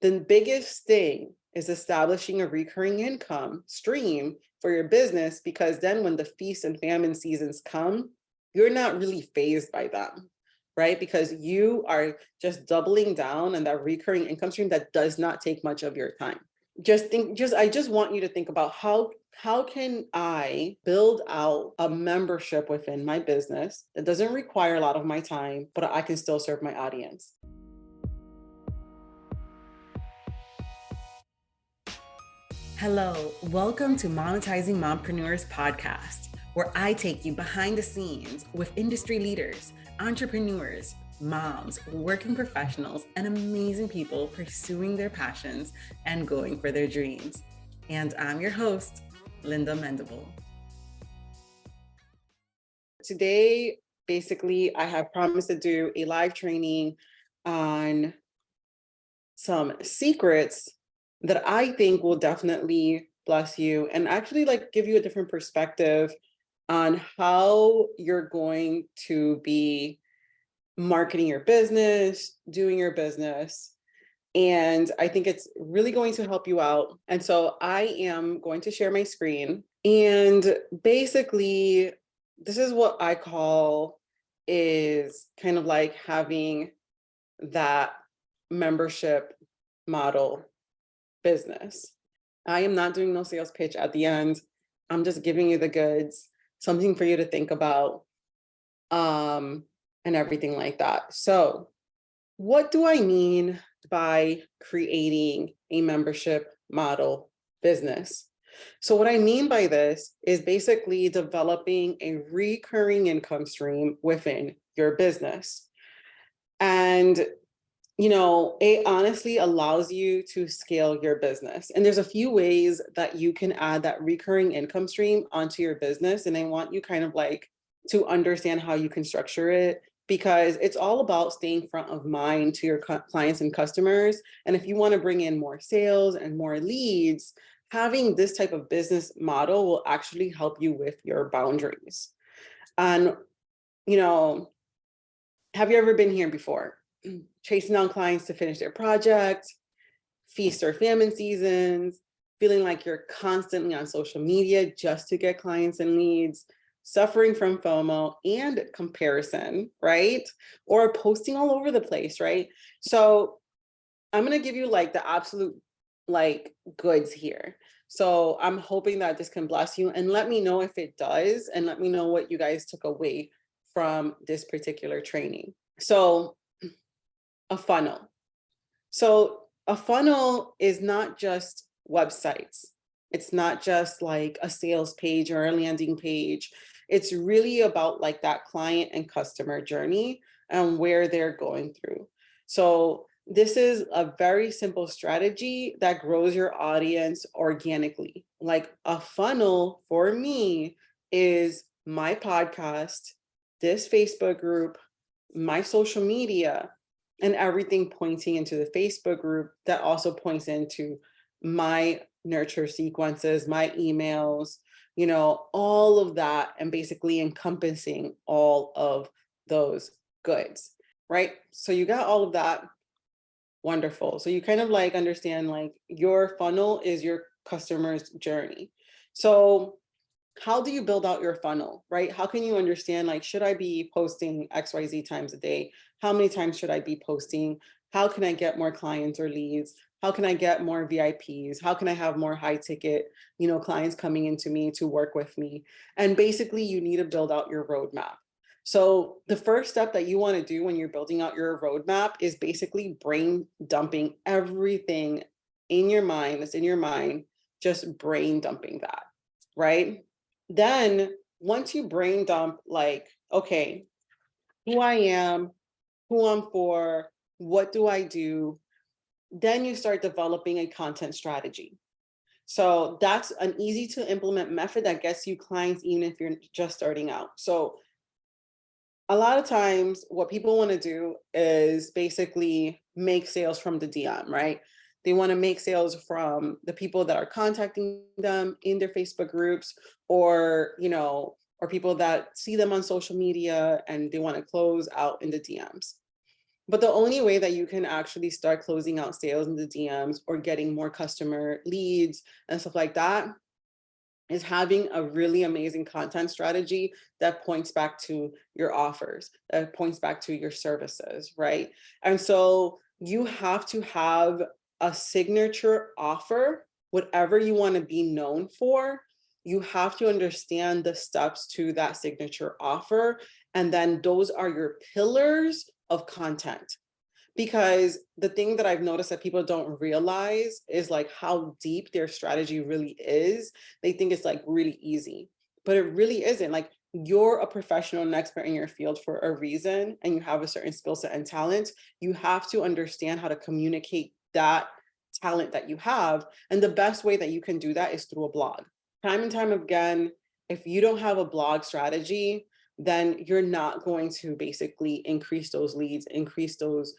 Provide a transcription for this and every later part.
the biggest thing is establishing a recurring income stream for your business, because then when the feast and famine seasons come, you're not really fazed by them, right? Because you are just doubling down on that recurring income stream that does not take much of your time. I just want you to think about how can I build out a membership within my business that doesn't require a lot of my time, but I can still serve my audience. Hello, welcome to Monetizing Mompreneurs podcast, where I take you behind the scenes with industry leaders, entrepreneurs, moms, working professionals, and amazing people pursuing their passions and going for their dreams. And I'm your host, Linda Mendable. Today, basically, I have promised to do a live training on some secrets that I think will definitely bless you and actually give you a different perspective on how you're going to be marketing your business, doing your business. And I think it's really going to help you out. And so I am going to share my screen. And basically, this is what I call is kind of like having that membership model business. I am not doing no sales pitch at the end. I'm just giving you the goods, something for you to think about, and everything like that. So what do I mean by creating a membership model business? So what I mean by this is basically developing a recurring income stream within your business. And it honestly allows you to scale your business. And there's a few ways that you can add that recurring income stream onto your business. And I want you kind of to understand how you can structure it, because it's all about staying front of mind to your clients and customers. And if you want to bring in more sales and more leads, having this type of business model will actually help you with your boundaries. And, have you ever been here before? Chasing down clients to finish their project, feast or famine seasons, feeling like you're constantly on social media just to get clients and leads, suffering from FOMO and comparison, right? Or posting all over the place, right? So I'm going to give you the absolute goods here. So I'm hoping that this can bless you, and let me know if it does, and let me know what you guys took away from this particular training. So a funnel. So a funnel is not just websites. It's not just a sales page or a landing page. It's really about that client and customer journey and where they're going through. So this is a very simple strategy that grows your audience organically. A funnel for me is my podcast, this Facebook group, my social media, and everything pointing into the Facebook group that also points into my nurture sequences, my emails, all of that, and basically encompassing all of those goods, right? So you got all of that. Wonderful. So you kind of understand your funnel is your customer's journey. So how do you build out your funnel, right? How can you understand, should I be posting XYZ times a day? How many times should I be posting? How can I get more clients or leads? How can I get more VIPs? How can I have more high ticket, clients coming into me to work with me? And basically you need to build out your roadmap. So the first step that you want to do when you're building out your roadmap is basically brain dumping everything in your mind that's in your mind, just brain dumping that, right? Then once you brain dump, okay, who I am, who I'm for, what do I do? Then you start developing a content strategy. So that's an easy to implement method that gets you clients, even if you're just starting out. So a lot of times what people want to do is basically make sales from the DM, right? They want to make sales from the people that are contacting them in their Facebook groups, or, or people that see them on social media and they want to close out in the DMs. But the only way that you can actually start closing out sales in the DMs or getting more customer leads and stuff like that is having a really amazing content strategy that points back to your offers, that points back to your services, right? And so you have to have a signature offer, whatever you want to be known for. You have to understand the steps to that signature offer. And then those are your pillars of content. Because the thing that I've noticed that people don't realize is like how deep their strategy really is. They think it's like really easy, but it really isn't. Like, you're a professional and expert in your field for a reason, and you have a certain skill set and talent. You have to understand how to communicate that talent that you have. And the best way that you can do that is through a blog. Time and time again, if you don't have a blog strategy, then you're not going to basically increase those leads, increase those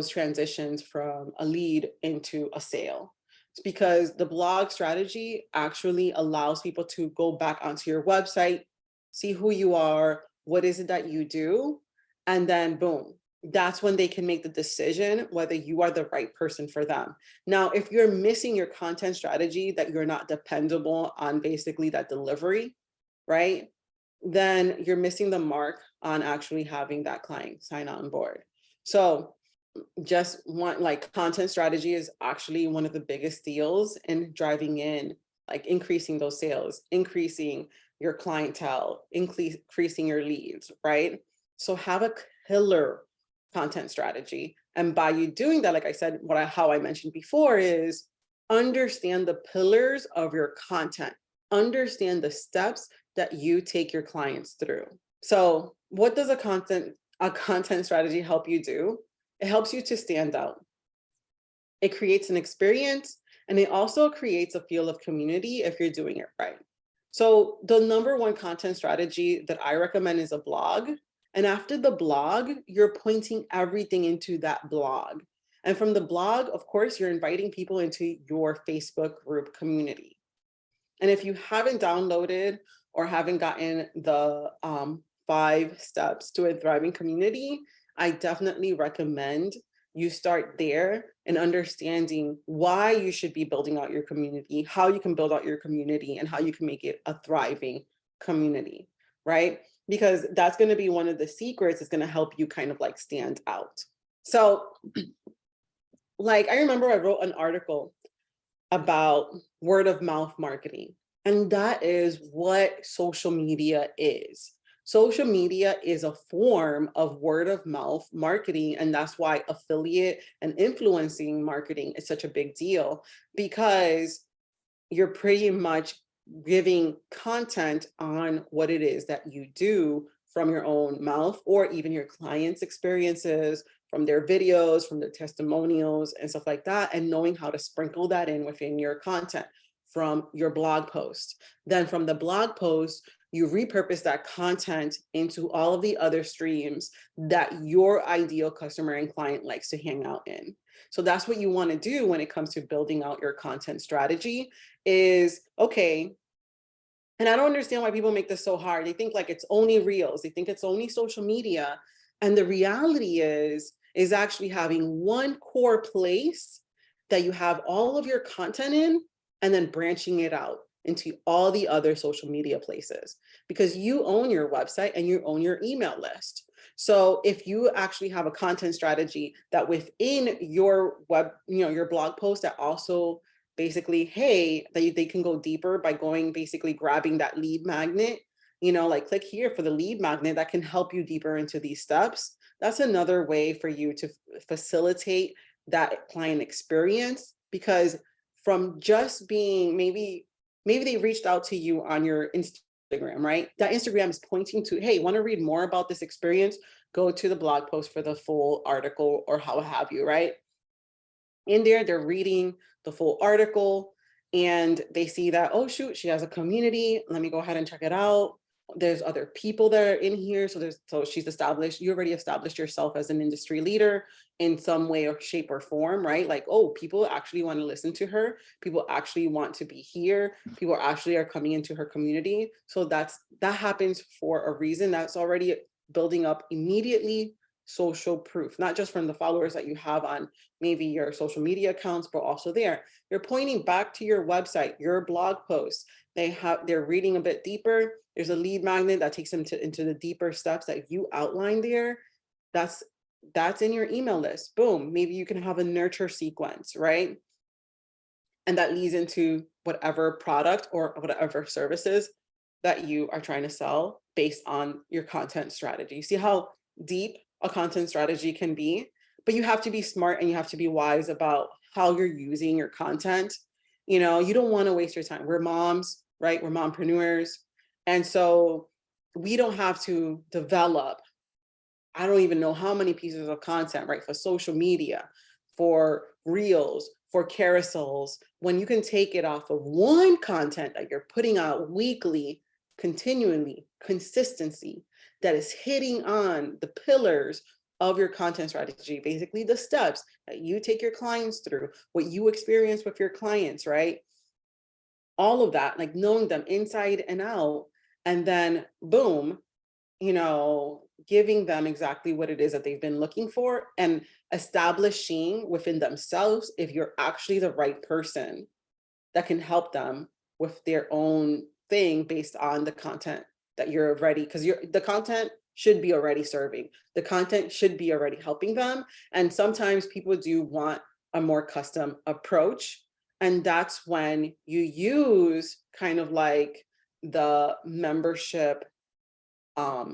transitions from a lead into a sale. It's because the blog strategy actually allows people to go back onto your website, see who you are, what is it that you do, and then boom, that's when they can make the decision whether you are the right person for them. Now, if you're missing your content strategy, that you're not dependable on basically that delivery, right? Then you're missing the mark on actually having that client sign on board. So just want, like, content strategy is actually one of the biggest deals in driving in, like, increasing those sales, increasing your clientele, increasing your leads, right? So have a killer content strategy. And by you doing that, like I said, how I mentioned before is understand the pillars of your content, understand the steps that you take your clients through. So what does a content strategy help you do? It helps you to stand out. It creates an experience, and it also creates a feel of community if you're doing it right. So the number one content strategy that I recommend is a blog. And after the blog, you're pointing everything into that blog. And from the blog, of course, you're inviting people into your Facebook group community. And if you haven't downloaded or haven't gotten the 5 steps to a thriving community, I definitely recommend you start there and understanding why you should be building out your community, how you can build out your community, and how you can make it a thriving community, right? Because that's going to be one of the secrets. It's going to help you kind of like stand out. So like, I remember I wrote an article about word of mouth marketing, and that is what social media is. Social media is a form of word of mouth marketing, and that's why affiliate and influencing marketing is such a big deal, because you're pretty much giving content on what it is that you do from your own mouth, or even your clients' experiences, from their videos, from their testimonials and stuff like that, and knowing how to sprinkle that in within your content from your blog post. Then from the blog post, you repurpose that content into all of the other streams that your ideal customer and client likes to hang out in. So that's what you want to do when it comes to building out your content strategy is, okay, and I don't understand why people make this so hard. They think like it's only reels, they think it's only social media. And the reality is actually having one core place that you have all of your content in, and then branching it out into all the other social media places, because you own your website and you own your email list. So if you actually have a content strategy that within your web, your blog post, that also basically, hey, that they can go deeper by going, basically grabbing that lead magnet, like click here for the lead magnet that can help you deeper into these steps. That's another way for you to facilitate that client experience, because from just being, maybe they reached out to you on your Instagram, right? That Instagram is pointing to, hey, want to read more about this experience? Go to the blog post for the full article, or how have you, right? In there, they're reading the full article and they see that, oh shoot, she has a community. Let me go ahead and check it out. There's other people that are in here. So she's established, you already established yourself as an industry leader in some way or shape or form, right? Like, oh, people actually want to listen to her. People actually want to be here. People actually are coming into her community. So that happens for a reason. That's already building up immediately social proof, not just from the followers that you have on maybe your social media accounts, but also there. You're pointing back to your website, your blog posts. They're reading a bit deeper. There's a lead magnet that takes them into the deeper steps that you outlined there. That's in your email list. Boom. Maybe you can have a nurture sequence, right? And that leads into whatever product or whatever services that you are trying to sell based on your content strategy. See how deep a content strategy can be, but you have to be smart and you have to be wise about how you're using your content. You know, you don't want to waste your time. We're moms, right? We're mompreneurs. And so we don't have to develop, I don't even know how many pieces of content, right? For social media, for reels, for carousels, when you can take it off of one content that you're putting out weekly, continually, consistency, that is hitting on the pillars of your content strategy, basically the steps that you take your clients through, what you experience with your clients, right? All of that, like knowing them inside and out, and then boom, you know, giving them exactly what it is that they've been looking for, and establishing within themselves if you're actually the right person that can help them with their own thing based on the content that you're already, because the content should be already serving. The content should be already helping them. And sometimes people do want a more custom approach. And that's when you use kind of like the membership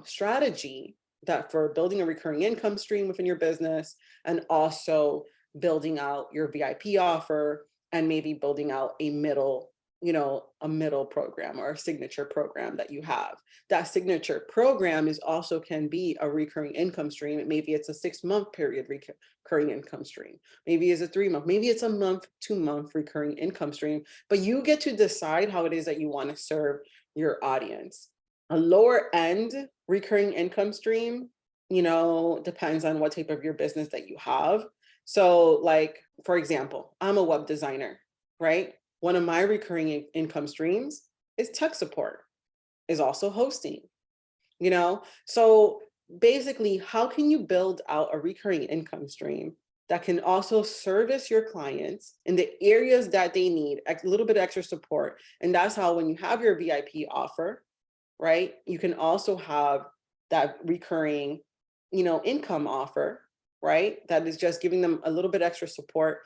strategy that for building a recurring income stream within your business, and also building out your VIP offer, and maybe building out a middle, you know, a middle program or a signature program that you have. That signature program is also can be a recurring income stream. Maybe it's a 6-month period recurring income stream. Maybe it's a 3-month, maybe it's a month, 2-month recurring income stream, but you get to decide how it is that you want to serve your audience. A lower end recurring income stream, you know, depends on what type of your business that you have. So like, for example, I'm a web designer, right? One of my recurring income streams is tech support, is also hosting, you know? So basically, how can you build out a recurring income stream that can also service your clients in the areas that they need a little bit of extra support? And that's how, when you have your VIP offer, right, you can also have that recurring, you know, income offer, right? That is just giving them a little bit extra support.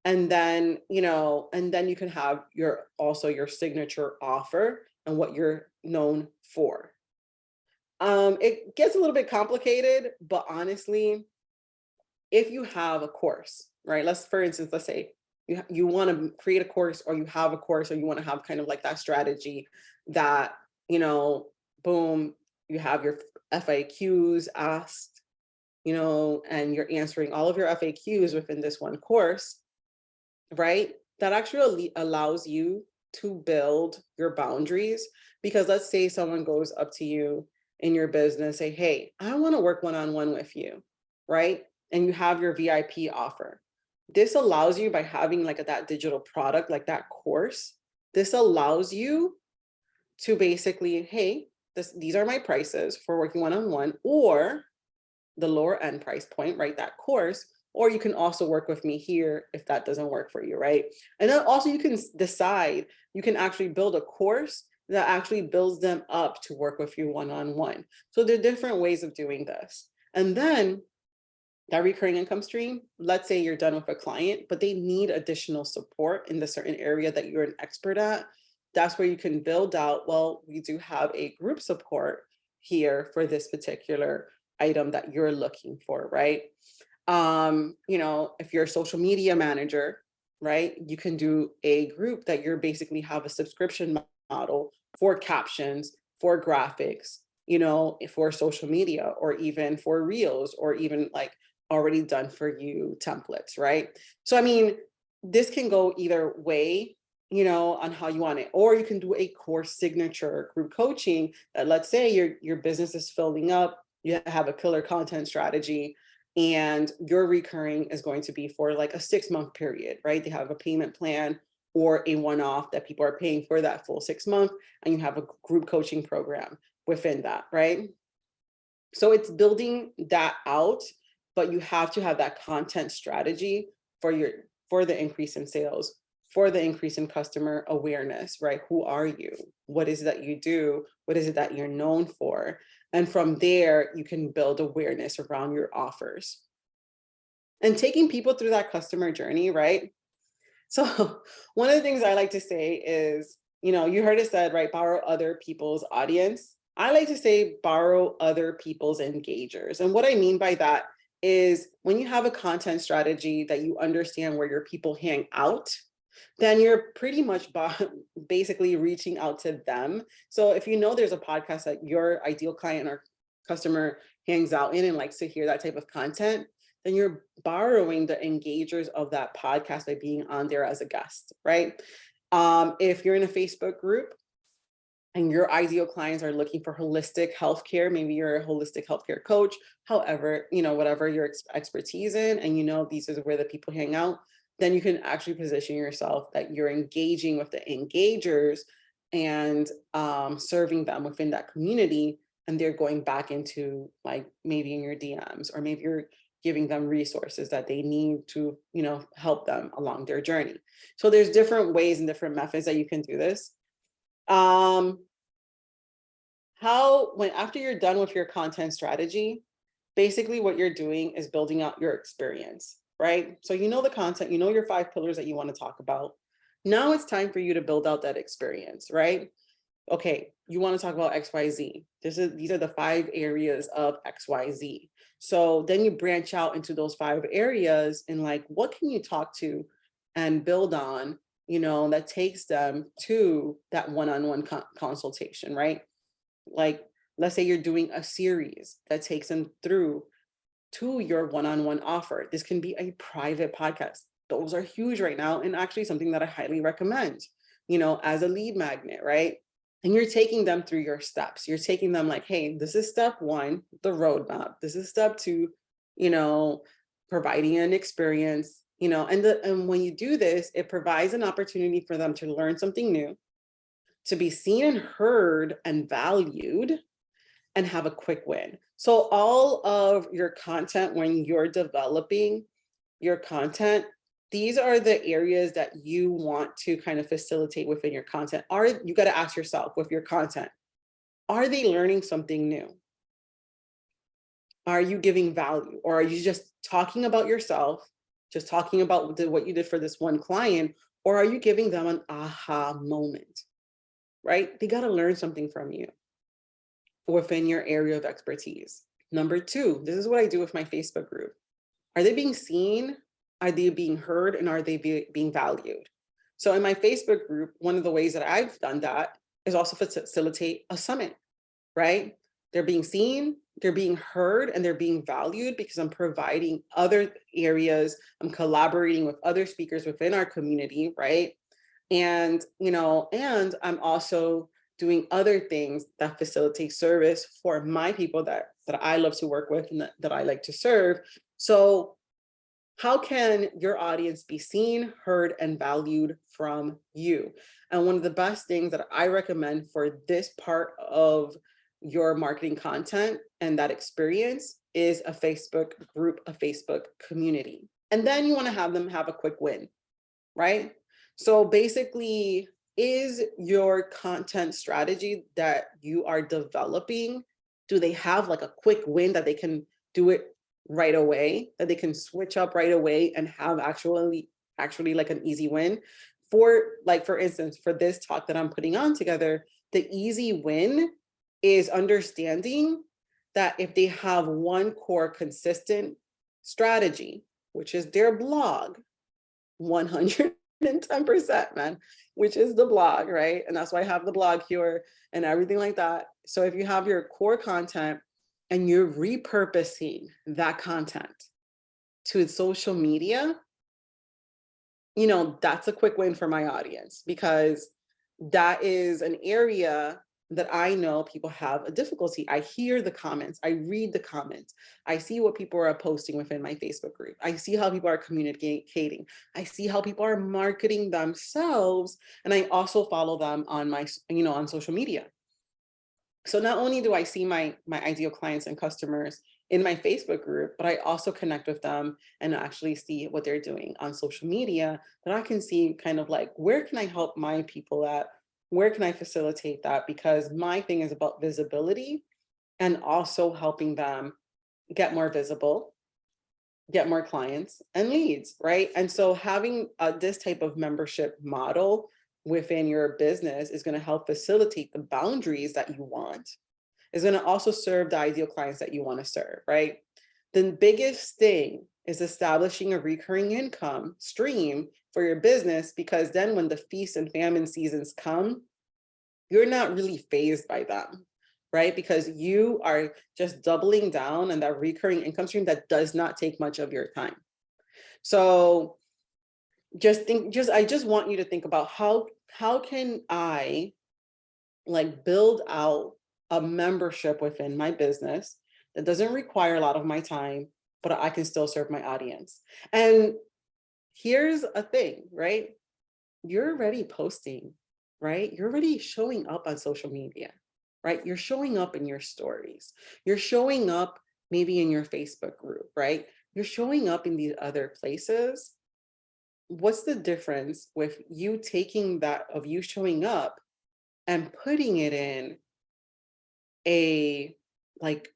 And then, you know, and then you can have your also your signature offer and what you're known for. It gets a little bit complicated, but honestly, if you have a course, right? For instance, let's say you want to create a course, or you have a course, or you want to have kind of like that strategy that, you know, boom, you have your FAQs asked, you know, and you're answering all of your FAQs within this one course, right? That actually allows you to build your boundaries. Because let's say someone goes up to you in your business, say, hey, I want to work one-on-one with you, right? And you have your VIP offer. This allows you, by having like that digital product, like that course, this allows you to basically, hey, these are my prices for working one-on-one, or the lower end price point, right? That course, or you can also work with me here if that doesn't work for you, right? And then also you can decide, you can actually build a course that actually builds them up to work with you one-on-one. So there are different ways of doing this. And then that recurring income stream, let's say you're done with a client, but they need additional support in the certain area that you're an expert at. That's where you can build out, well, we do have a group support here for this particular item that you're looking for, right? You know, if you're a social media manager, right, you can do a group that you're basically have a subscription model for captions, for graphics, you know, for social media, or even for reels, or even like already done for you templates, right? So, I mean, this can go either way, you know, on how you want it. Or you can do a course signature group coaching that, let's say your business is filling up, you have a killer content strategy, and your recurring is going to be for like a 6-month period, right? They have a payment plan or a one-off that people are paying for that full 6 months, and you have a group coaching program within that, right? So it's building that out, but you have to have that content strategy for the increase in sales, for the increase in customer awareness, right? Who are you? What is it that you do? What is it that you're known for? And from there, you can build awareness around your offers. And taking people through that customer journey, right? So one of the things I like to say is, you heard it said, right, borrow other people's audience. I like to say borrow other people's engagers. And what I mean by that is when you have a content strategy that you understand where your people hang out, then you're pretty much basically reaching out to them. So if you know there's a podcast that your ideal client or customer hangs out in and likes to hear that type of content, then you're borrowing the engagers of that podcast by being on there as a guest, right? If you're in a Facebook group and your ideal clients are looking for holistic healthcare, maybe you're a holistic healthcare coach, however, whatever your expertise in, and these are where the people hang out, then you can actually position yourself that you're engaging with the engagers and serving them within that community. And they're going back into like maybe in your DMs, or maybe you're giving them resources that they need to, help them along their journey. So there's different ways and different methods that you can do this. After you're done with your content strategy, basically what you're doing is building out your experience, right? So the content, your 5 pillars that you want to talk about. Now it's time for you to build out that experience, right? Okay, you want to talk about XYZ. These are the 5 areas of XYZ. So then you branch out into those 5 areas and like, what can you talk to and build on, that takes them to that one-on-one consultation, right? Like, let's say you're doing a series that takes them through to your one-on-one offer. This can be a private podcast. Those are huge right now, and actually something that I highly recommend, as a lead magnet, right? And you're taking them through your steps. You're taking them like, hey, this is step 1, the roadmap. This is step 2, providing an experience, and when you do this, it provides an opportunity for them to learn something new, to be seen and heard and valued, and have a quick win. So all of your content, when you're developing your content, these are the areas that you want to kind of facilitate within your content. You got to ask yourself with your content, are they learning something new? Are you giving value? Or are you just talking about yourself, just talking about what you did for this one client? Or are you giving them an aha moment, right? They got to learn something from you within your area of expertise. Number 2, this is what I do with my Facebook group. Are they being seen? Are they being heard? And are they being valued? So in my Facebook group, one of the ways that I've done that is also facilitate a summit, right? They're being seen, they're being heard, and they're being valued because I'm providing other areas. I'm collaborating with other speakers within our community, right? And, and I'm also doing other things that facilitate service for my people that I love to work with and that I like to serve. So how can your audience be seen, heard, and valued from you? And one of the best things that I recommend for this part of your marketing content and that experience is a Facebook group, a Facebook community. And then you want to have them have a quick win, right? So basically, is your content strategy that you are developing, do they have like a quick win that they can do it right away, that they can switch up right away and have actually like an easy win? For instance, for this talk that I'm putting on together, the easy win is understanding that if they have one core consistent strategy, which is their blog, 110%, man, which is the blog, right? And that's why I have the blog here and everything like that. So if you have your core content and you're repurposing that content to social media, that's a quick win for my audience, because that is an area that I know people have a difficulty. I hear the comments, I read the comments, I see what people are posting within my Facebook group. I see how people are communicating. I see how people are marketing themselves. And I also follow them on my, on social media. So not only do I see my ideal clients and customers in my Facebook group, but I also connect with them and actually see what they're doing on social media, that I can see kind of like, where can I help my people at? Where can I facilitate that? Because my thing is about visibility and also helping them get more visible, get more clients and leads, right? And so having this type of membership model within your business is going to help facilitate the boundaries that you want. Is going to also serve the ideal clients that you want to serve, right? The biggest thing is establishing a recurring income stream for your business, because then when the feast and famine seasons come, you're not really phased by them, right? Because you are just doubling down on that recurring income stream that does not take much of your time. So I just want you to think about how can I like build out a membership within my business that doesn't require a lot of my time, but I can still serve my audience. And here's a thing, right? You're already posting, right? You're already showing up on social media, right? You're showing up in your stories. You're showing up maybe in your Facebook group, right? You're showing up in these other places. What's the difference with you taking that of you showing up and putting it in a like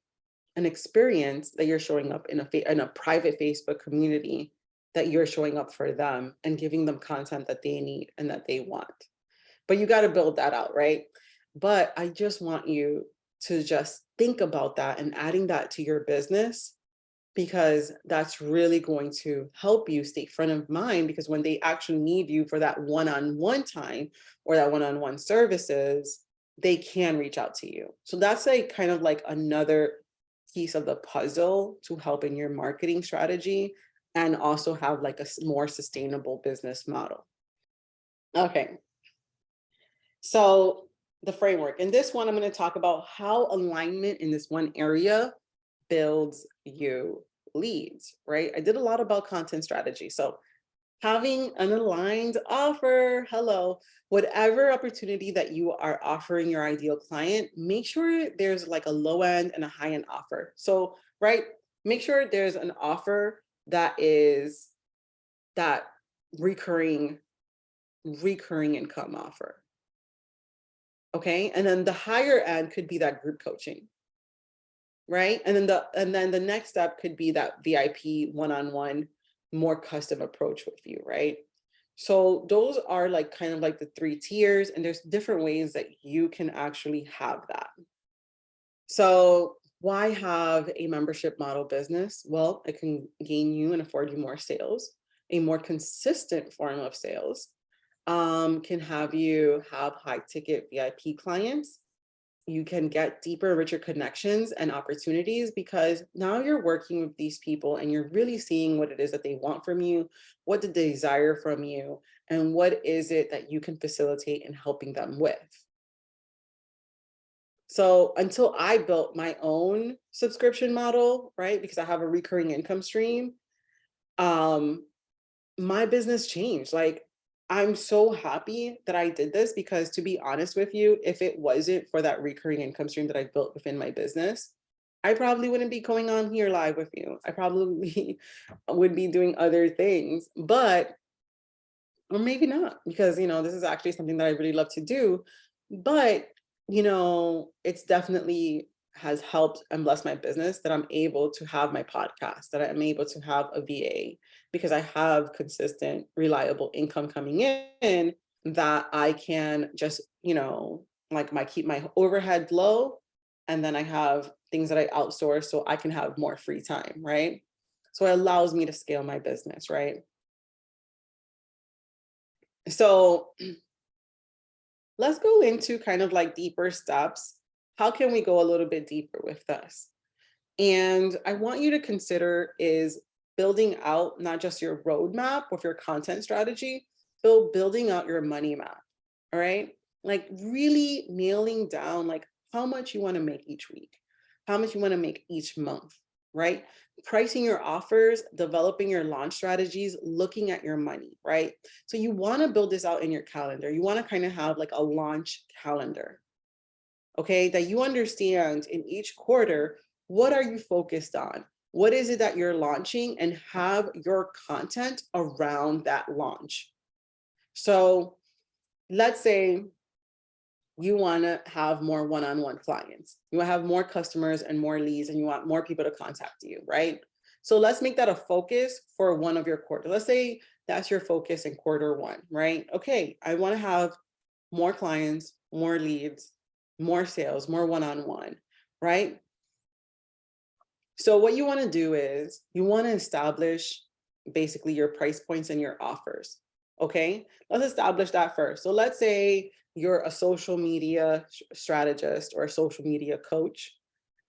an experience that you're showing up in a private Facebook community, that you're showing up for them and giving them content that they need and that they want? But you got to build that out, right? But I just want you to just think about that and adding that to your business, because that's really going to help you stay front of mind, because when they actually need you for that one-on-one time or that one-on-one services, they can reach out to you. So that's like kind of like another piece of the puzzle to help in your marketing strategy and also have like a more sustainable business model. Okay, so the framework. In this one, I'm going to talk about how alignment in this one area builds you leads, right? I did a lot about content strategy. So having an aligned offer, hello, whatever opportunity that you are offering your ideal client, make sure there's like a low end and a high end offer. So, right, make sure there's an offer that is that recurring income offer. Okay. And then the higher end could be that group coaching, right? And then the next step could be that VIP one-on-one, more custom approach with you, right? So those are like kind of like the 3 tiers, and there's different ways that you can actually have that. So why have a membership model business? Well, it can gain you and afford you more sales, a more consistent form of sales, can have you have high ticket VIP clients. You can get deeper, richer connections and opportunities, because now you're working with these people and you're really seeing what it is that they want from you, what do they desire from you, and what is it that you can facilitate in helping them with. So until I built my own subscription model, right, because I have a recurring income stream, um, my business changed. Like, I'm so happy that I did this, because to be honest with you, if it wasn't for that recurring income stream that I built within my business, I probably wouldn't be going on here live with you. I probably would be doing other things, but, or maybe not, because, this is actually something that I really love to do. But, it's definitely has helped and blessed my business that I'm able to have my podcast, that I'm able to have a VA, because I have consistent, reliable income coming in, that I can just, like keep my overhead low. And then I have things that I outsource so I can have more free time, right? So it allows me to scale my business, right? So let's go into kind of like deeper steps. How can we go a little bit deeper with this? And I want you to consider is building out not just your roadmap with your content strategy, but building out your money map. All right. Like really nailing down like how much you want to make each week, how much you want to make each month, right? Pricing your offers, developing your launch strategies, looking at your money, right? So you want to build this out in your calendar. You want to kind of have like a launch calendar. okay? That you understand in each quarter, what are you focused on? What is it that you're launching, and have your content around that launch. So let's say you want to have more one-on-one clients. You want to have more customers and more leads, and you want more people to contact you, right? So let's make that a focus for one of your quarters. Let's say that's your focus in quarter one, right? Okay, I want to have more clients, more leads, more sales, more one-on-one, right? So what you want to do is you want to establish basically your price points and your offers. Okay, let's establish that first. So let's say you're a social media strategist or a social media coach.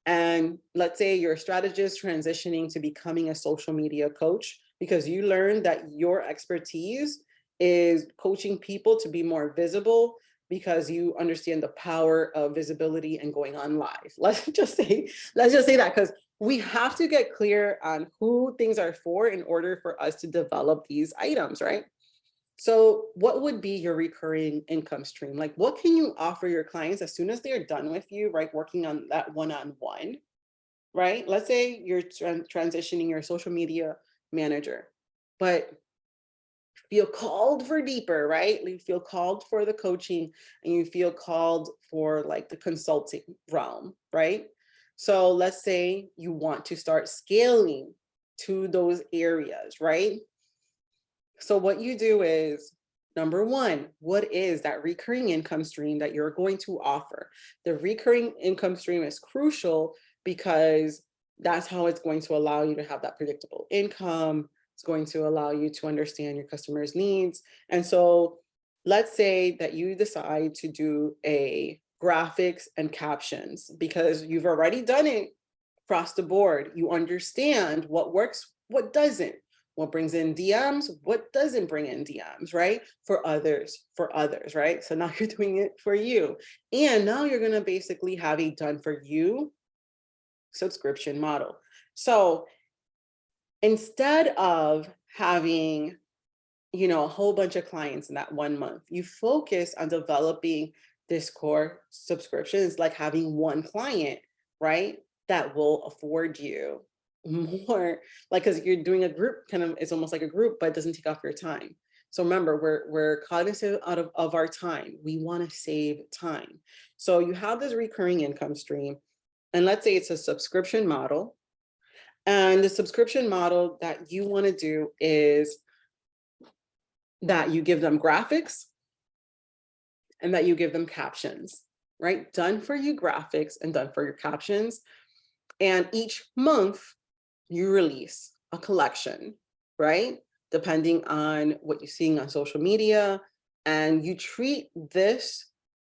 And let's say you're a strategist transitioning to becoming a social media coach because you learned that your expertise is coaching people to be more visible because you understand the power of visibility and going on live. Let's just say that, because we have to get clear on who things are for in order for us to develop these items, right? So what would be your recurring income stream? Like, what can you offer your clients as soon as they're done with you, right? Working on that one-on-one, right? Let's say you're transitioning your social media manager, but feel called for deeper, right? You feel called for the coaching, and you feel called for like the consulting realm, right? So let's say you want to start scaling to those areas, right? So what you do is, number one, what is that recurring income stream that you're going to offer? The recurring income stream is crucial because that's how it's going to allow you to have that predictable income. It's going to allow you to understand your customers' needs. And so let's say that you decide to do a graphics and captions because you've already done it across the board. You understand what works, what doesn't, what brings in DMs, what doesn't bring in DMs, right? For others, right? So now you're doing it for you. And now you're gonna basically have a done for you subscription model. So instead of having, a whole bunch of clients in that 1 month, you focus on developing this core subscription. It's like having one client, right? That will afford you more, like, because you're doing a group, kind of, it's almost like a group, but it doesn't take off your time. So remember, we're cognizant of our time. We want to save time. So you have this recurring income stream, and let's say it's a subscription model. And the subscription model that you want to do is that you give them graphics and that you give them captions, right? Done for you graphics and done for your captions. And each month you release a collection, right? Depending on what you're seeing on social media. And you treat this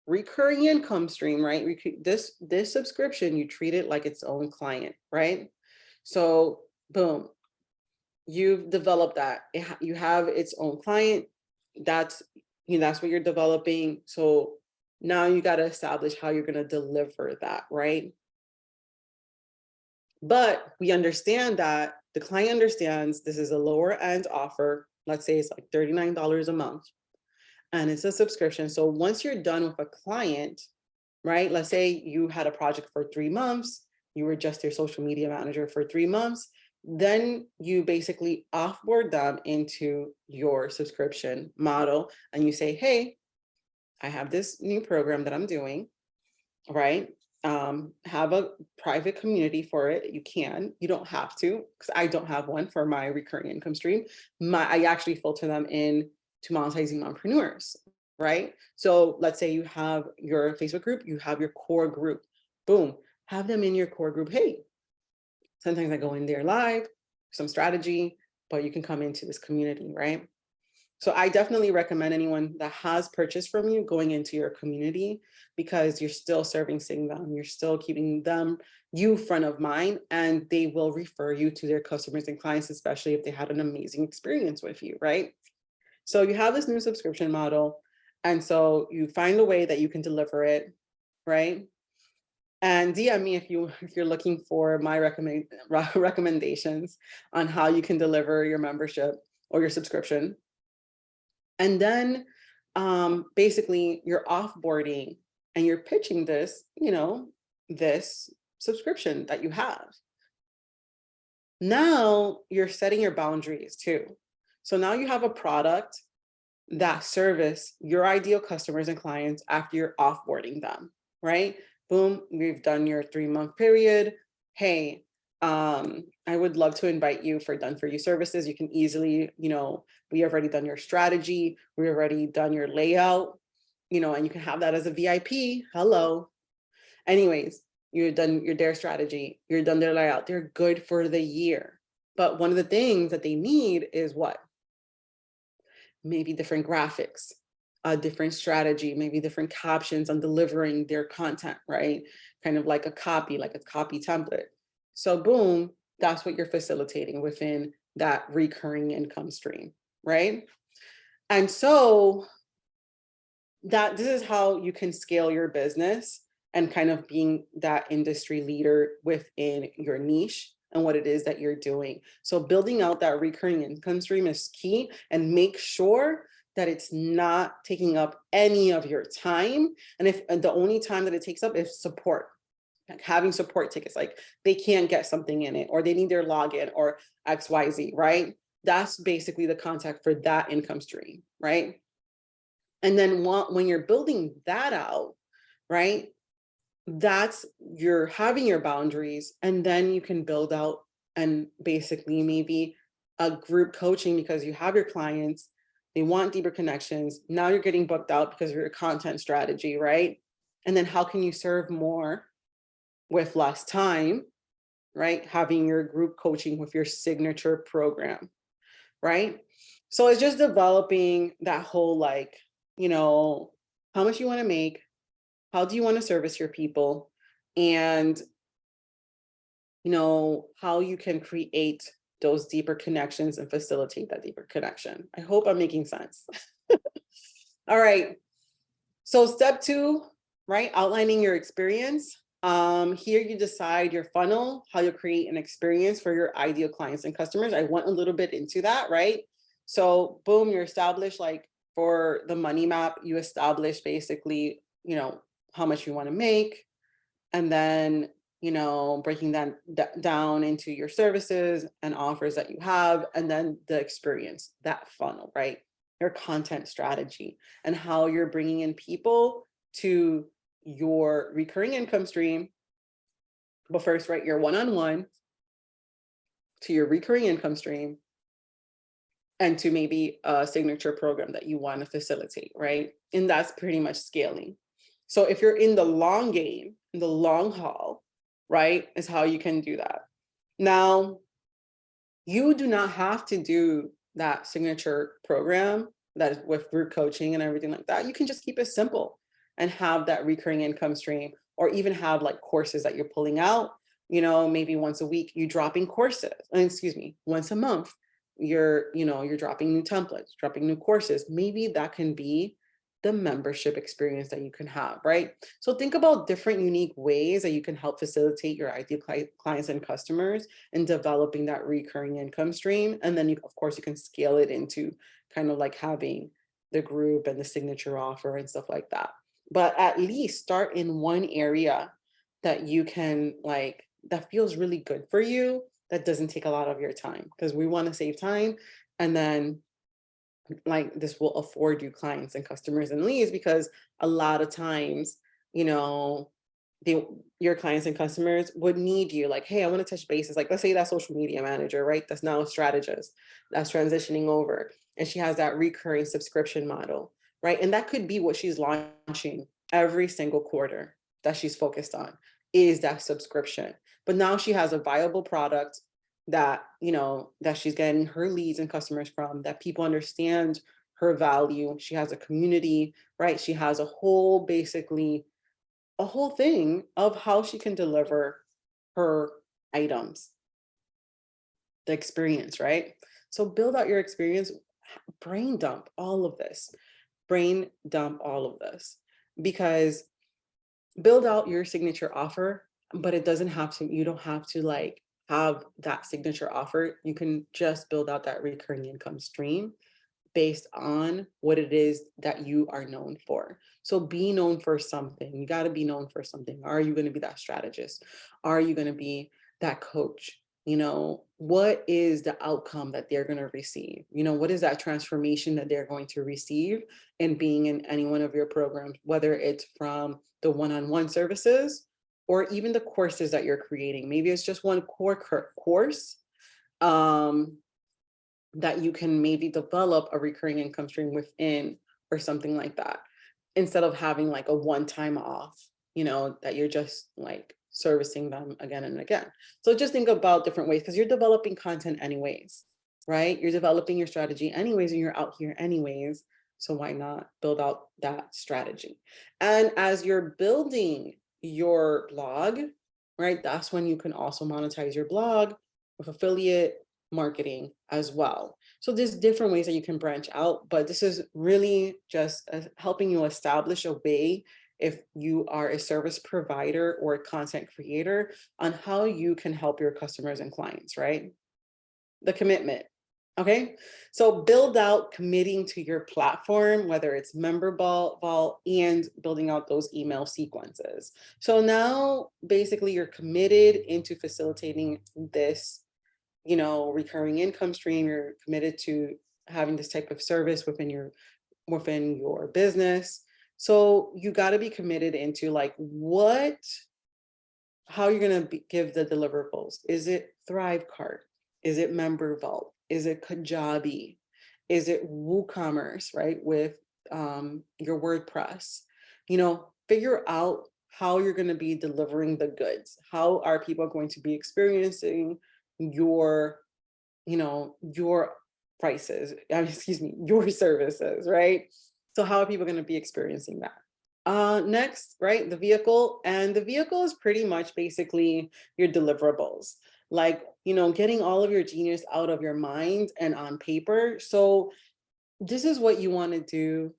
recurring income stream, right? This subscription, you treat it like its own client, right? So boom, you've developed that. You have its own client. That's what you're developing. So now you got to establish how you're going to deliver that, right? But we understand that the client understands this is a lower end offer. Let's say it's like $39 a month, and it's a subscription. So once you're done with a client, right? Let's say you had a project for 3 months, you were just their social media manager for 3 months, then you basically offboard them into your subscription model, and you say, hey, I have this new program that I'm doing, right? Have a private community for it. You don't have to, because I don't have one for my recurring income stream. I actually filter them in to monetizing mompreneurs, right? So let's say you have your Facebook group, you have your core group, boom, have them in your core group. Hey, sometimes I go in there live, some strategy, but you can come into this community, right? So I definitely recommend anyone that has purchased from you going into your community, because you're still servicing them. You're still keeping you front of mind, and they will refer you to their customers and clients, especially if they had an amazing experience with you, right? So you have this new subscription model. And so you find a way that you can deliver it, right? And DM me if you're looking for my recommendations on how you can deliver your membership or your subscription. And then basically you're offboarding and you're pitching this, this subscription that you have. Now you're setting your boundaries too. So now you have a product that service your ideal customers and clients after you're offboarding them, right? Boom, we've done your 3-month period. Hey, I would love to invite you for done for you services. You can easily, we have already done your strategy, we already done your layout, and you can have that as a VIP. Hello. Anyways, you're done their strategy, you're done their layout. They're good for the year. But one of the things that they need is what? Maybe different graphics, a different strategy, maybe different captions on delivering their content, right? Kind of like a copy template. So boom, that's what you're facilitating within that recurring income stream, right? And so this is how you can scale your business and kind of being that industry leader within your niche and what it is that you're doing. So building out that recurring income stream is key, and make sure that it's not taking up any of your time. And if the only time that it takes up is support, like having support tickets, like they can't get something in it, or they need their login or XYZ, right? That's basically the contact for that income stream, right? And then when you're building that out, right? That's you're having your boundaries, and then you can build out and basically maybe a group coaching because you have your clients, they want deeper connections. Now you're getting booked out because of your content strategy, right? And then how can you serve more with less time, right? Having your group coaching with your signature program, right? So it's just developing that whole how much you want to make, how do you want to service your people, and how you can create those deeper connections and facilitate that deeper connection. I hope I'm making sense. All right. So step 2, right? Outlining your experience. Here you decide your funnel, how you create an experience for your ideal clients and customers. I went a little bit into that, right? So boom, you're established, like for the money map, you establish basically, how much you want to make, and then, breaking that down into your services and offers that you have, and then the experience, that funnel, right? Your content strategy and how you're bringing in people to your recurring income stream. But first, right, your one-on-one to your recurring income stream, and to maybe a signature program that you want to facilitate, right? And that's pretty much scaling. So if you're in the long game, in the long haul, right, is how you can do that. Now, you do not have to do that signature program that is with group coaching and everything like that. You can just keep it simple and have that recurring income stream, or even have like courses that you're pulling out, maybe once a week, you dropping courses, once a month, you're dropping new templates, dropping new courses. Maybe that can be the membership experience that you can have, right? So think about different unique ways that you can help facilitate your ideal clients and customers in developing that recurring income stream. And then of course, you can scale it into kind of like having the group and the signature offer and stuff like that. But at least start in one area that you can that feels really good for you, that doesn't take a lot of your time, because we want to save time. And then this will afford you clients and customers and leads, because a lot of times, your clients and customers would need you, like, hey, I want to touch bases. Like, let's say that social media manager, right? That's now a strategist that's transitioning over, and she has that recurring subscription model, right? And that could be what she's launching every single quarter that she's focused on, is that subscription. But now she has a viable product that, that she's getting her leads and customers from, that people understand her value. She has a community, right? She has a whole thing of how she can deliver her items, the experience, right? So build out your experience, brain dump all of this, because build out your signature offer, but you don't have to have that signature offer. You can just build out that recurring income stream based on what it is that you are known for. So be known for something. You got to be known for something. Are you going to be that strategist? Are you going to be that coach? What is the outcome that they're going to receive? What is that transformation that they're going to receive in being in any one of your programs, whether it's from the one-on-one services or even the courses that you're creating. Maybe it's just one core course that you can maybe develop a recurring income stream within or something like that, instead of having like a one-time off, that you're just like servicing them again and again. So just think about different ways, because you're developing content anyways, right? You're developing your strategy anyways, and you're out here anyways. So why not build out that strategy? And as you're building your blog, right, that's when you can also monetize your blog with affiliate marketing as well. So there's different ways that you can branch out, but this is really just helping you establish a way, if you are a service provider or a content creator, on how you can help your customers and clients, right? The commitment. Okay, so build out committing to your platform, whether it's member vault and building out those email sequences. So now basically you're committed into facilitating this, recurring income stream. You're committed to having this type of service within your business. So you got to be committed into like how you're going to give the deliverables. Is it ThriveCart? Is it Member Vault? Is it Kajabi? Is it WooCommerce, right? With your WordPress, figure out how you're going to be delivering the goods. How are people going to be experiencing your prices, your services, right? So how are people going to be experiencing that? Next, right, the vehicle. And the vehicle is pretty much basically your deliverables, like, getting all of your genius out of your mind and on paper. So this is what you want to do.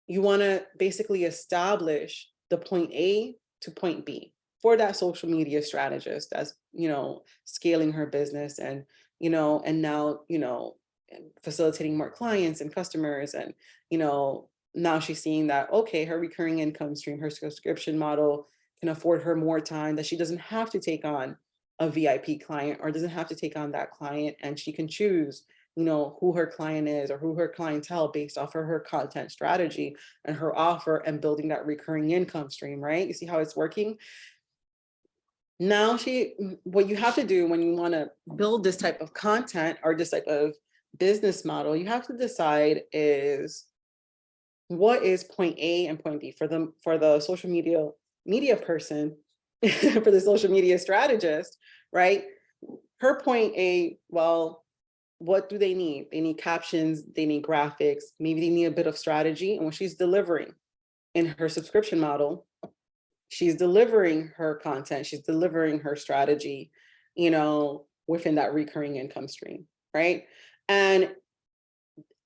You want to basically establish the point A to point B for that social media strategist that's, scaling her business and, and now, facilitating more clients and customers. And, now she's seeing that, okay, her recurring income stream, her subscription model can afford her more time, that she doesn't have to take on a VIP client or doesn't have to take on that client. And she can choose, who her client is or who her clientele based off of her content strategy and her offer, and building that recurring income stream, right? You see how it's working? Now what you have to do when you want to build this type of content or this type of business model, you have to decide is, what is point A and point B for the social media person, for the social media strategist, right? Her point A, well, what do they need? They need captions, they need graphics, maybe they need a bit of strategy. And what she's delivering in her subscription model, she's delivering her content, she's delivering her strategy, within that recurring income stream, right? And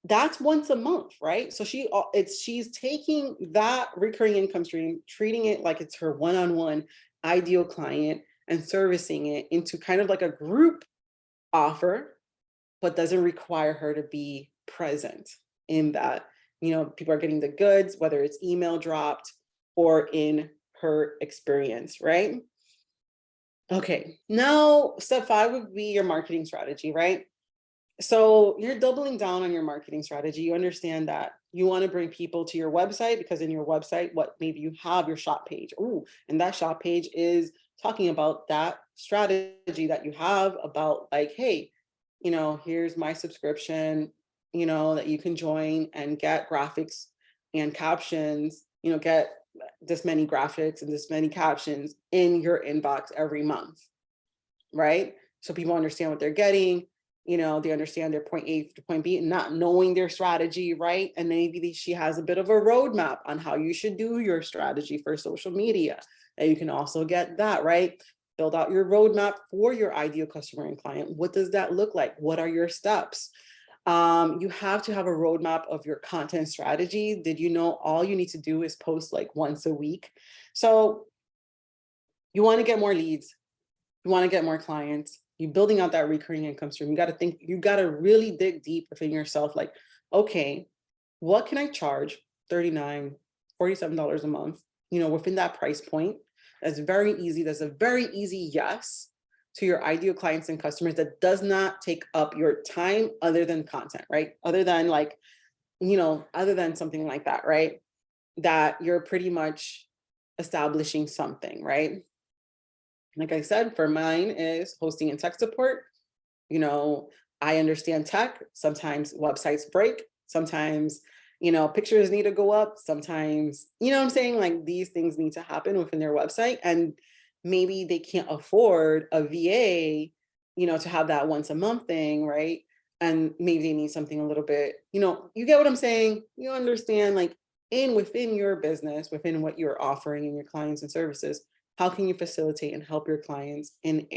that's once a month, right? So she's taking that recurring income stream, treating it like it's her one-on-one ideal client and servicing it into kind of like a group offer, but doesn't require her to be present in that. People are getting the goods, whether it's email dropped or in her experience, right? Okay, now step 5 would be your marketing strategy, right? So you're doubling down on your marketing strategy. You understand that you want to bring people to your website, because in your website, maybe you have your shop page. Ooh, and that shop page is talking about that strategy that you have about like, hey, here's my subscription, that you can join and get graphics and captions, get this many graphics and this many captions in your inbox every month, right? So people understand what they're getting. They understand their point A to point B, not knowing their strategy, right? And maybe she has a bit of a roadmap on how you should do your strategy for social media. And you can also get that, right? Build out your roadmap for your ideal customer and client. What does that look like? What are your steps? You have to have a roadmap of your content strategy. Did you know all you need to do is post like once a week? So you want to get more leads. You want to get more clients. You're building out that recurring income stream. You got to really dig deep within yourself. Like, okay, what can I charge? $39, $47 a month, within that price point. That's very easy. That's a very easy yes to your ideal clients and customers that does not take up your time other than content, right? Other than other than something like that, right? That you're pretty much establishing something, right? Like I said, for mine is hosting and tech support. I understand tech. Sometimes websites break. Sometimes, pictures need to go up. Sometimes, what I'm saying? Like these things need to happen within their website. And maybe they can't afford a VA, to have that once a month thing, right? And maybe they need something a little bit, you get what I'm saying? You understand, like within your business, within what you're offering and your clients and services, how can you facilitate and help your clients in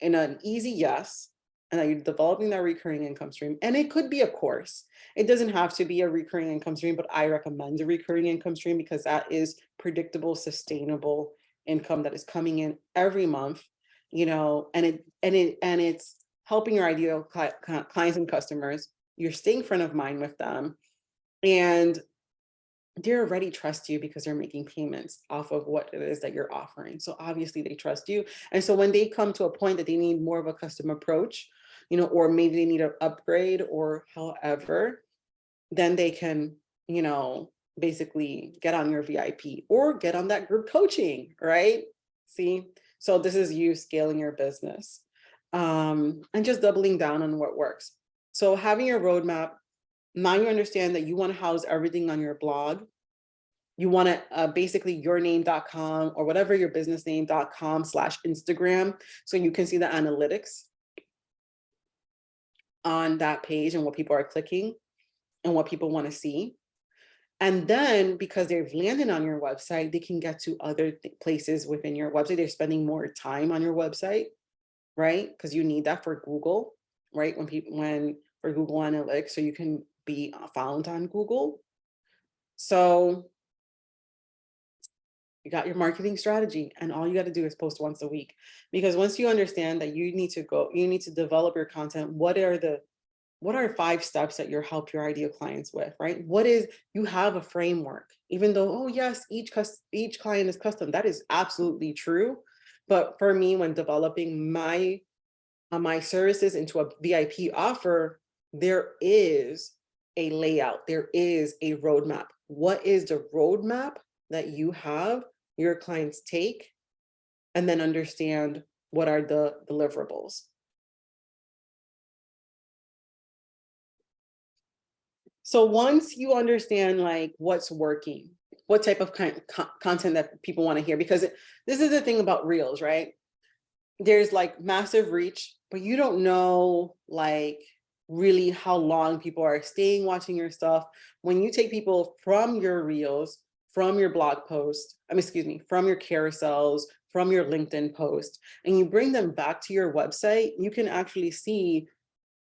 an easy yes, and that you're developing that recurring income stream. And it could be a course. It doesn't have to be a recurring income stream, but I recommend a recurring income stream because that is predictable, sustainable income that is coming in every month, and it's helping your ideal clients and customers. You're staying front of mind with them, and they already trust you because they're making payments off of what it is that you're offering. So obviously they trust you. And so when they come to a point that they need more of a custom approach, or maybe they need an upgrade or however, then they can, basically get on your VIP or get on that group coaching, right? See, so this is you scaling your business, and just doubling down on what works. So having your roadmap, now you understand that you want to house everything on your blog. You want to basically yourname.com or whatever your business name.com/Instagram. So you can see the analytics on that page and what people are clicking and what people want to see. And then because they've landed on your website, they can get to other places within your website. They're spending more time on your website, right? Because you need that for Google, right? When for Google Analytics, so you can be found on Google. So you got your marketing strategy, and all you got to do is post once a week. Because once you understand that you need to develop your content, what are 5 steps that you'll help your ideal clients with, right? You have a framework, even though, oh yes, each client is custom. That is absolutely true. But for me, when developing my services into a VIP offer, there is a layout, there is a roadmap. What is the roadmap that you have your clients take, and then understand what are the deliverables. So once you understand like what's working, what type of content that people want to hear, because this is the thing about Reels, right? There's like massive reach, but you don't know like really how long people are staying watching your stuff. When you take people from your Reels, from your blog post, from your carousels, from your LinkedIn post, and you bring them back to your website, you can actually see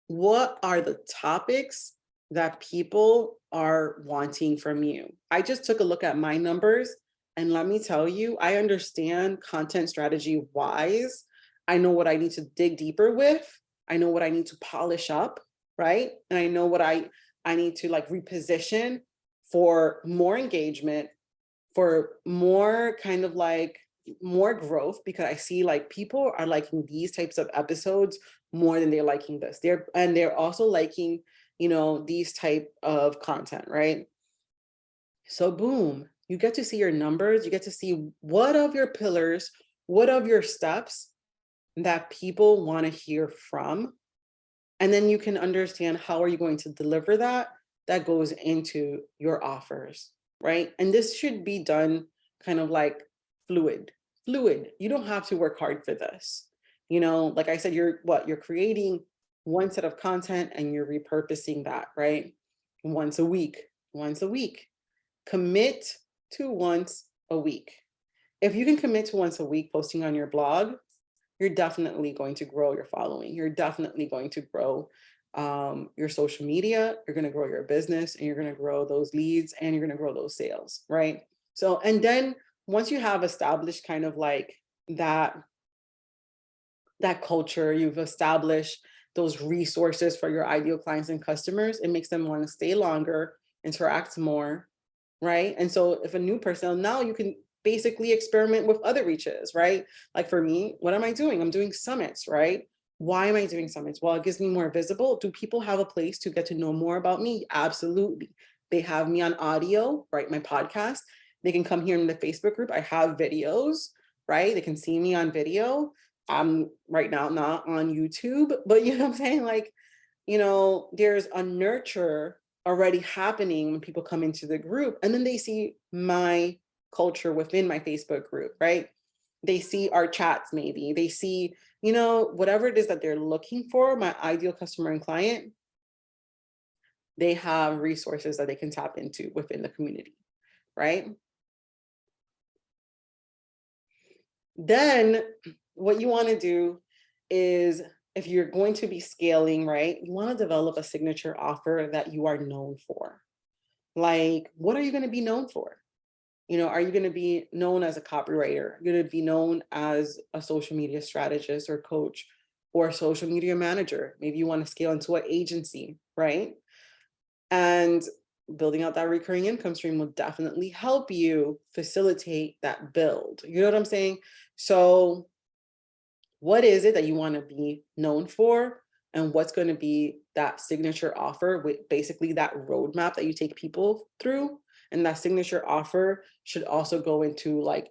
what are the topics that people are wanting from you. I just took a look at my numbers, and let me tell you, I understand content strategy wise. I know what I need to dig deeper with. I know what I need to polish up, right? And I know what I need to like reposition for more engagement, for more kind of like more growth, because I see like people are liking these types of episodes more than they're liking this. They're also liking, these type of content, right? So boom, you get to see your numbers, you get to see what of your pillars, what of your steps that people want to hear from. And then you can understand how are you going to deliver that goes into your offers, right? And this should be done kind of like fluid. You don't have to work hard for this. Like I said, you're creating one set of content and you're repurposing that, right? Once a week. Commit to once a week. If you can commit to once a week posting on your blog, you're definitely going to grow your following. You're definitely going to grow your social media. You're going to grow your business, and you're going to grow those leads, and you're going to grow those sales, right? So, and then once you have established kind of like that culture, you've established those resources for your ideal clients and customers, it makes them want to stay longer, interact more, right? And so if a new person, now you can basically experiment with other reaches, right? Like for me, what am I doing? I'm doing summits, right? Why am I doing summits? Well, it gives me more visible. Do people have a place to get to know more about me? Absolutely. They have me on audio, right? My podcast. They can come here in the Facebook group. I have videos, right? They can see me on video. I'm right now not on YouTube, but you know what I'm saying? Like, there's a nurture already happening when people come into the group, and then they see my culture within my Facebook group, right? They see our chats, maybe they see, whatever it is that they're looking for, my ideal customer and client, they have resources that they can tap into within the community, right? Then what you want to do is, if you're going to be scaling, right, you want to develop a signature offer that you are known for. Like, what are you going to be known for? Are you going to be known as a copywriter? You're going to be known as a social media strategist or coach or a social media manager. Maybe you want to scale into an agency, right? And building out that recurring income stream will definitely help you facilitate that build. You know what I'm saying? So what is it that you want to be known for? And what's going to be that signature offer, with basically that roadmap that you take people through? And that signature offer should also go into like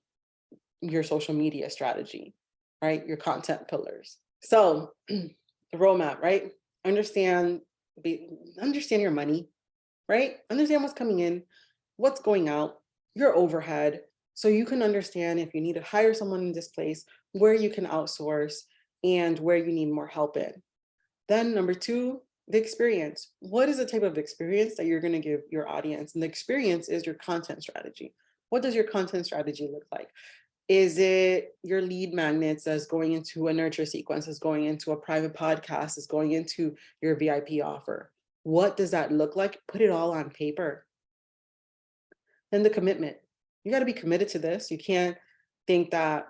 your social media strategy, right? Your content pillars. So the roadmap, right? Understand your money, right? Understand what's coming in, what's going out, your overhead, so you can understand if you need to hire someone in this place, where you can outsource, and where you need more help in. Then number two, the experience. What is the type of experience that you're going to give your audience? And the experience is your content strategy. What does your content strategy look like? Is it your lead magnets that's going into a nurture sequence, is going into a private podcast, is going into your VIP offer? What does that look like? Put it all on paper. Then the commitment. You got to be committed to this. You can't think that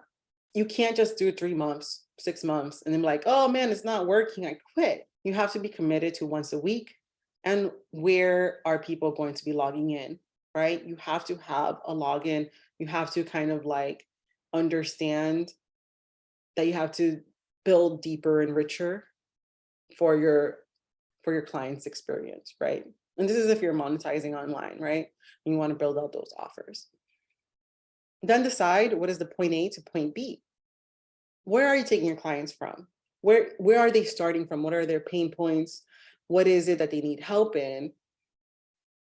you can't just do 3 months, 6 months, and then be like, oh man, it's not working, I quit. You have to be committed to once a week. And where are people going to be logging in, right? You have to have a login. You have to kind of like understand that you have to build deeper and richer for your client's experience, right? And this is if you're monetizing online, right? And you want to build out those offers. Then decide, what is the point A to point B? Where are you taking your clients from? Where are they starting from? What are their pain points? What is it that they need help in?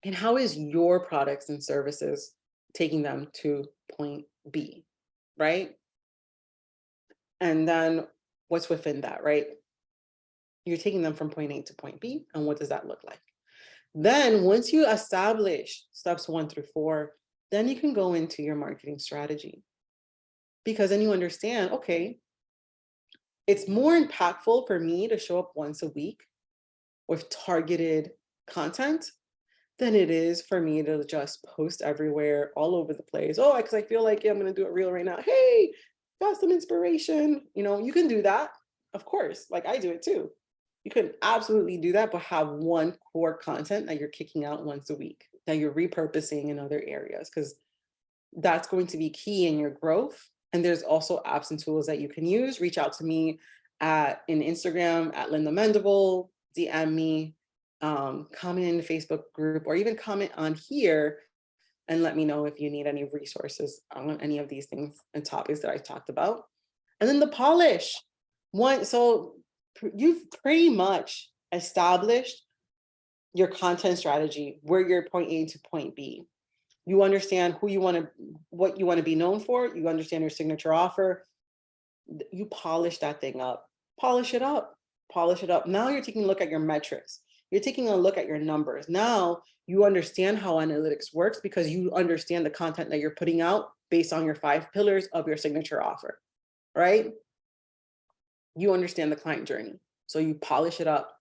And how is your products and services taking them to point B, right? And then what's within that, right? You're taking them from point A to point B, and what does that look like? Then once you establish steps 1 through 4, then you can go into your marketing strategy. Because then you understand, okay, it's more impactful for me to show up once a week with targeted content than it is for me to just post everywhere, all over the place. Oh, because I feel like, yeah, I'm going to do a reel right now. Hey, got some inspiration. You can do that, of course. Like I do it too. You can absolutely do that, but have one core content that you're kicking out once a week, that you're repurposing in other areas, because that's going to be key in your growth. And there's also apps and tools that you can use. Reach out to me in Instagram at Linda Mendable, DM me, comment in the Facebook group, or even comment on here and let me know if you need any resources on any of these things and topics that I talked about. And then the polish. So you've pretty much established your content strategy, where you're point A to point B. You understand what you want to be known for. You understand your signature offer. You polish that thing up, polish it up. Now you're taking a look at your metrics. You're taking a look at your numbers. Now you understand how analytics works, because you understand the content that you're putting out based on your 5 pillars of your signature offer, right? You understand the client journey. So you polish it up.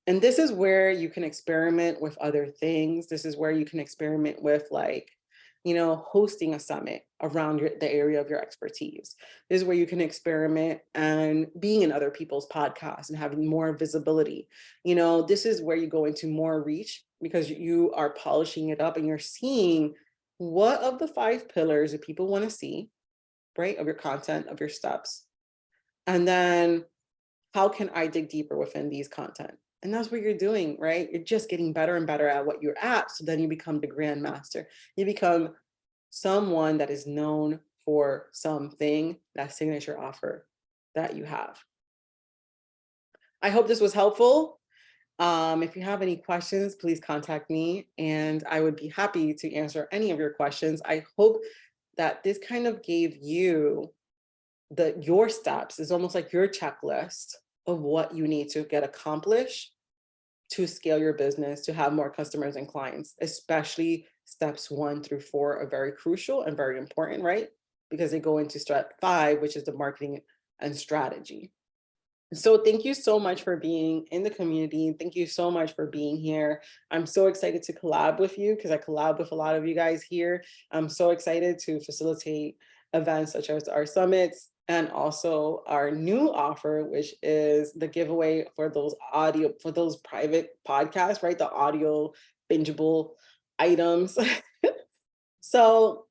And this is where you can experiment with other things. This is where you can experiment with like hosting a summit around the area of your expertise. This is where you can experiment and being in other people's podcasts and having more visibility. This is where you go into more reach because you are polishing it up and you're seeing what of the 5 pillars that people want to see, right? Of your content, of your steps. And then how can I dig deeper within these content? And that's what you're doing, right? You're just getting better and better at what you're at. So then you become the grandmaster. You become someone that is known for something, that signature offer that you have. I hope this was helpful. If you have any questions, please contact me and I would be happy to answer any of your questions. I hope that this kind of gave you your steps. Is almost like your checklist of what you need to get accomplished to scale your business, to have more customers and clients, especially steps 1 through 4 are very crucial and very important, right? Because they go into step 5, which is the marketing and strategy. So thank you so much for being in the community. Thank you so much for being here. I'm so excited to collab with you because I collab with a lot of you guys here. I'm so excited to facilitate events such as our summits and also our new offer, which is the giveaway for those private podcasts, right? The audio bingeable items. So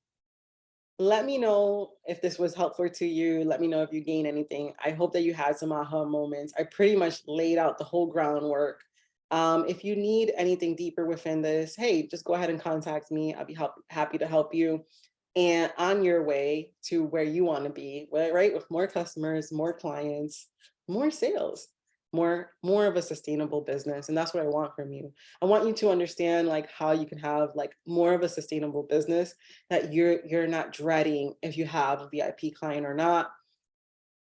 let me know if this was helpful to you. Let me know if you gained anything. I hope that you had some aha moments. I pretty much laid out the whole groundwork. If you need anything deeper within this, hey, just go ahead and contact me. I'll be happy to help you. And on your way to where you want to be, right? With more customers, more clients, more sales, more of a sustainable business. And that's what I want from you. I want you to understand like how you can have like more of a sustainable business that you're not dreading if you have a VIP client or not,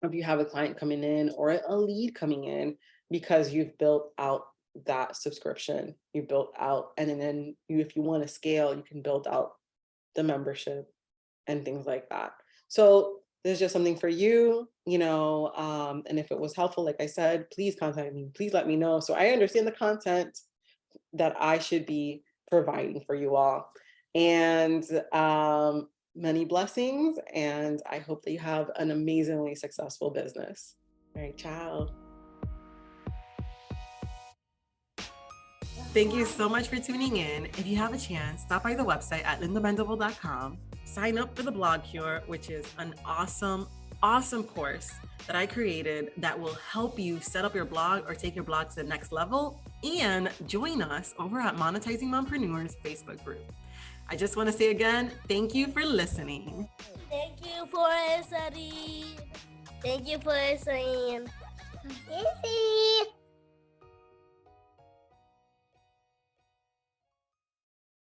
if you have a client coming in or a lead coming in, because you've built out that subscription, you built out, and then if you want to scale, you can build out the membership and things like that. So there's just something for you, and if it was helpful, like I said, please contact me, please let me know so I understand the content that I should be providing for you all. And many blessings, and I hope that you have an amazingly successful business. All right, ciao. Thank you so much for tuning in. If you have a chance, stop by the website at lindabendable.com. Sign up for the Blog Cure, which is an awesome course that I created that will help you set up your blog or take your blog to the next level. And join us over at Monetizing Mompreneurs Facebook group. I just want to say again, thank you for listening. Thank you for listening. Thank you for listening.